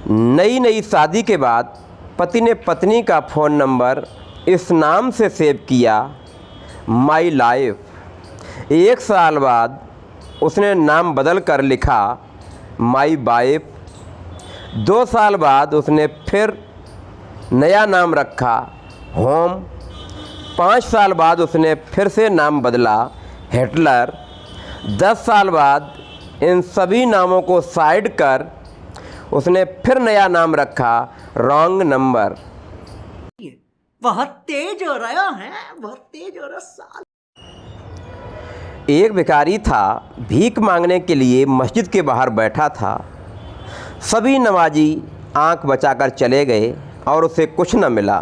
नई नई शादी के बाद पति ने पत्नी का फ़ोन नंबर इस नाम से सेव किया, माई लाइफ। 1 साल बाद उसने नाम बदल कर लिखा, माई वाइफ। 2 साल बाद उसने फिर नया नाम रखा, होम। 5 साल बाद उसने फिर से नाम बदला, हिटलर। 10 साल बाद इन सभी नामों को साइड कर उसने फिर नया नाम रखा, रॉन्ग नंबर। बहुत तेज हो रहा है, बहुत तेज हो रहा साल। एक भिखारी था, भीख मांगने के लिए मस्जिद के बाहर बैठा था। सभी नमाजी आंख बचाकर चले गए और उसे कुछ न मिला।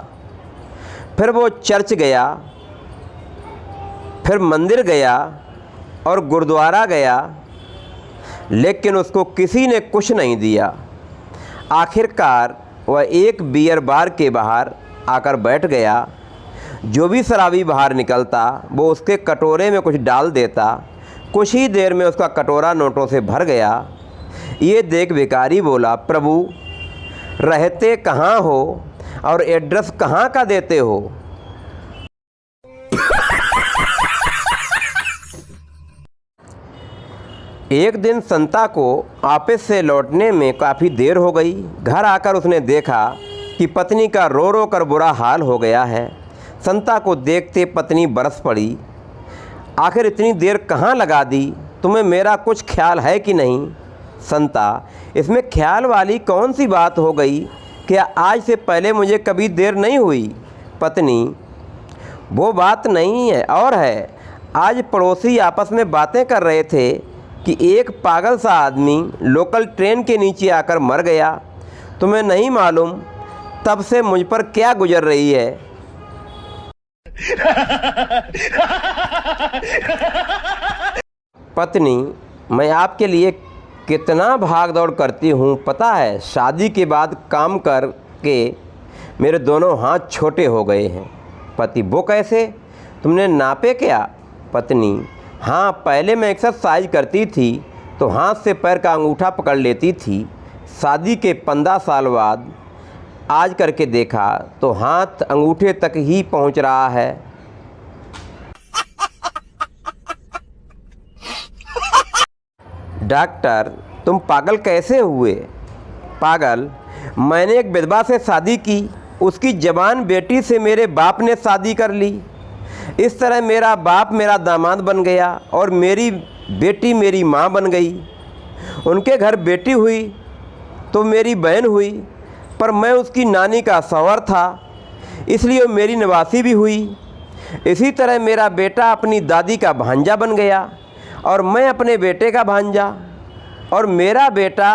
फिर वो चर्च गया, फिर मंदिर गया और गुरुद्वारा गया, लेकिन उसको किसी ने कुछ नहीं दिया। आखिरकार वह एक बियर बार के बाहर आकर बैठ गया। जो भी शराबी बाहर निकलता वो उसके कटोरे में कुछ डाल देता। कुछ ही देर में उसका कटोरा नोटों से भर गया। ये देख भिखारी बोला, प्रभु रहते कहाँ हो और एड्रेस कहाँ का देते हो? एक दिन संता को ऑफिस से लौटने में काफ़ी देर हो गई। घर आकर उसने देखा कि पत्नी का रो रो कर बुरा हाल हो गया है। संता को देखते पत्नी बरस पड़ी, आखिर इतनी देर कहाँ लगा दी? तुम्हें मेरा कुछ ख्याल है कि नहीं? संता, इसमें ख्याल वाली कौन सी बात हो गई? क्या आज से पहले मुझे कभी देर नहीं हुई? पत्नी, वो बात नहीं है और है। आज पड़ोसी आपस में बातें कर रहे थे कि एक पागल सा आदमी लोकल ट्रेन के नीचे आकर मर गया। तुम्हें नहीं मालूम तब से मुझ पर क्या गुजर रही है। पत्नी, मैं आपके लिए कितना भाग दौड़ करती हूँ पता है? शादी के बाद काम करके मेरे दोनों हाथ छोटे हो गए हैं। पति, वो कैसे? तुमने नापे क्या? पत्नी, हाँ, पहले मैं एक्सरसाइज करती थी तो हाथ से पैर का अंगूठा पकड़ लेती थी। शादी के 15 साल बाद आज करके देखा तो हाथ अंगूठे तक ही पहुंच रहा है। डॉक्टर, तुम पागल कैसे हुए? पागल, मैंने एक विधवा से शादी की, उसकी जवान बेटी से मेरे बाप ने शादी कर ली। इस तरह मेरा बाप मेरा दामाद बन गया और मेरी बेटी मेरी माँ बन गई। उनके घर बेटी हुई तो मेरी बहन हुई, पर मैं उसकी नानी का सवर था, इसलिए मेरी नवासी भी हुई। इसी तरह मेरा बेटा अपनी दादी का भांजा बन गया और मैं अपने बेटे का भांजा, और मेरा बेटा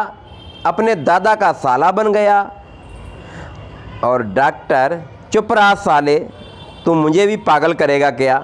अपने दादा का साला बन गया। और डॉक्टर, चुप रहा साले, तू मुझे भी पागल करेगा क्या?